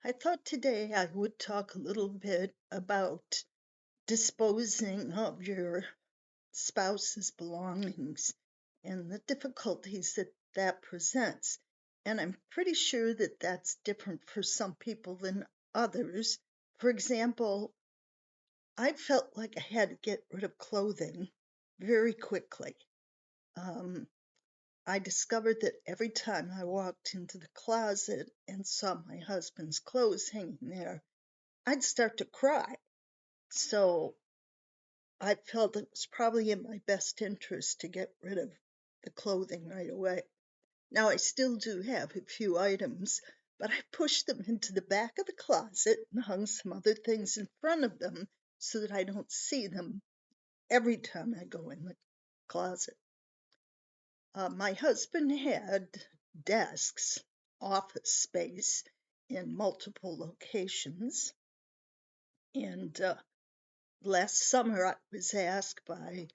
I thought today I would talk a little bit about disposing of your spouse's belongings and the difficulties that that presents. And I'm pretty sure that that's different for some people than others. For example, I felt like I had to get rid of clothing very quickly. Um, I discovered that every time I walked into the closet and saw my husband's clothes hanging there, I'd start to cry. So I felt it was probably in my best interest to get rid of the clothing right away. Now, I still do have a few items, but I pushed them into the back of the closet and hung some other things in front of them so that I don't see them every time I go in the closet. My husband had desks, office space in multiple locations, and last summer I was asked by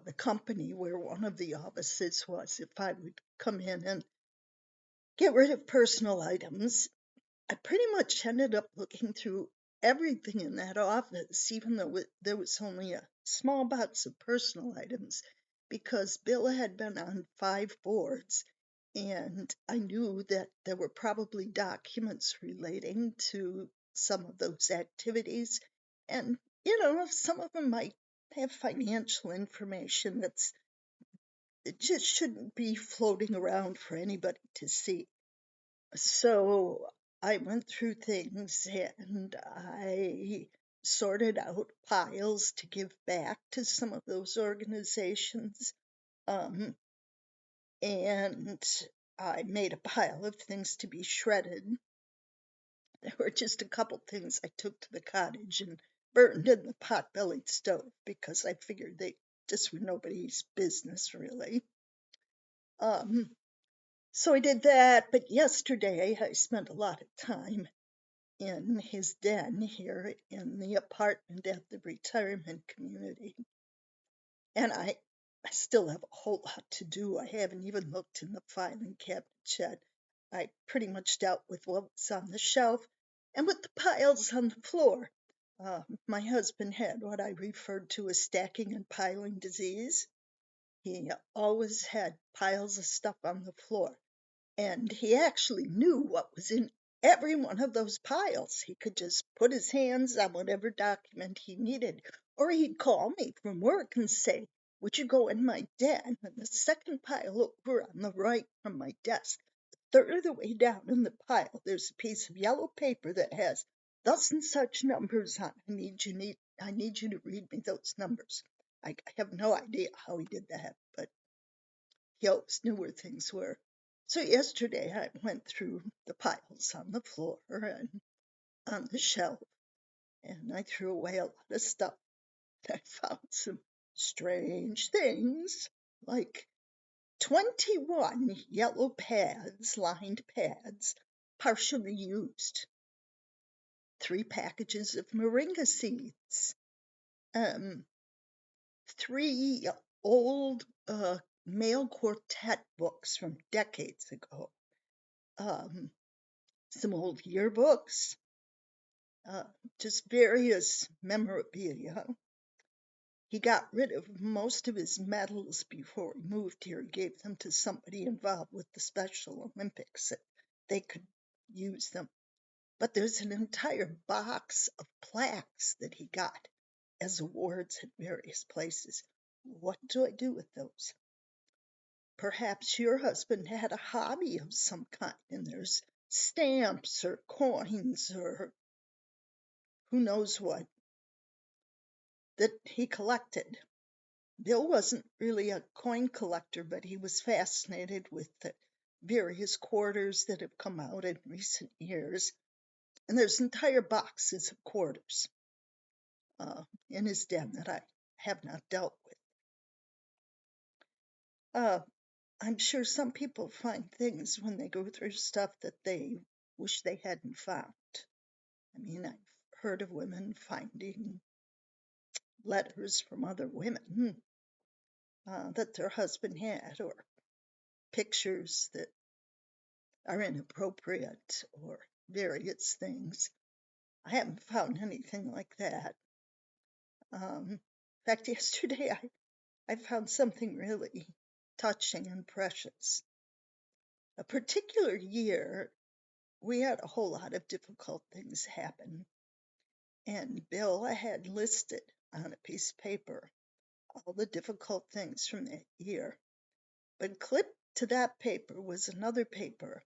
the company where one of the offices was if I would come in and get rid of personal items. I pretty much ended up looking through everything in that office, even though there was only a small box of personal items, because Bill had been on 5 boards, and I knew that there were probably documents relating to some of those activities. And, some of them might have financial information that's it just shouldn't be floating around for anybody to see. So I went through things and I sorted out piles to give back to some of those organizations. Um, and I made a pile of things to be shredded. There were just a couple things I took to the cottage and burned in the pot-bellied stove because I figured they just were nobody's business, really. Um, So I did that, but yesterday I spent a lot of time in his den here in the apartment at the retirement community. And I still have a whole lot to do. I haven't even looked in the filing cabinet yet. I pretty much dealt with what was on the shelf and with the piles on the floor. My husband had what I referred to as stacking and piling disease. He always had piles of stuff on the floor. And he actually knew what was in every one of those piles. He could just put his hands on whatever document he needed. Or he'd call me from work and say, "Would you go in my den?" And the second pile over on the right from my desk, a third of the way down in the pile, there's a piece of yellow paper that has thus and such numbers on it. I need you to read me those numbers. I have no idea how he did that, but he always knew where things were. So yesterday I went through the piles on the floor and on the shelf, and I threw away a lot of stuff. I found some strange things, like 21 yellow pads, lined pads, partially used, 3 packages of moringa seeds, um, 3 old male quartet books from decades ago, um, some old yearbooks, uh, just various memorabilia. He got rid of most of his medals before he moved here. He gave them to somebody involved with the Special Olympics that they could use them. But there's an entire box of plaques that he got as awards at various places. What do I do with those? Perhaps your husband had a hobby of some kind, and there's stamps or coins or who knows what that he collected. Bill wasn't really a coin collector, but he was fascinated with the various quarters that have come out in recent years. And there's entire boxes of quarters in his den that I have not dealt with. Uh, I'm sure some people find things when they go through stuff that they wish they hadn't found. I mean, I've heard of women finding letters from other women that their husband had, or pictures that are inappropriate, or various things. I haven't found anything like that. In fact, yesterday I found something really touching and precious. A particular year, we had a whole lot of difficult things happen, and Bill had listed on a piece of paper all the difficult things from that year. But clipped to that paper was another paper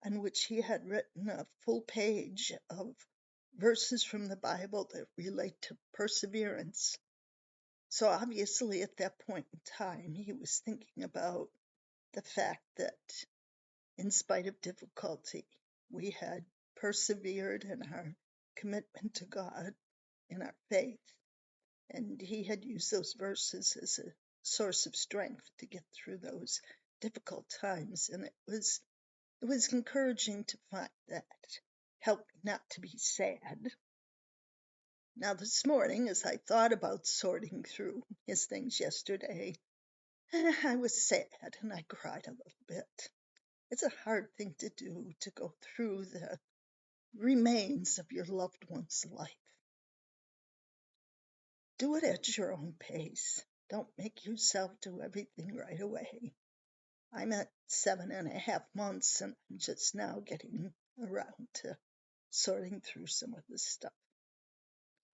on which he had written a full page of verses from the Bible that relate to perseverance. So obviously, at that point in time, he was thinking about the fact that in spite of difficulty, we had persevered in our commitment to God, in our faith, and he had used those verses as a source of strength to get through those difficult times. And it was encouraging to find that. Helped me not to be sad. Now, this morning, as I thought about sorting through his things yesterday, I was sad and I cried a little bit. It's a hard thing to do, to go through the remains of your loved one's life. Do it at your own pace. Don't make yourself do everything right away. I'm at 7.5 months and I'm just now getting around to sorting through some of this stuff.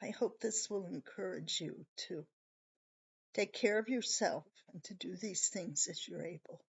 I hope this will encourage you to take care of yourself and to do these things as you're able.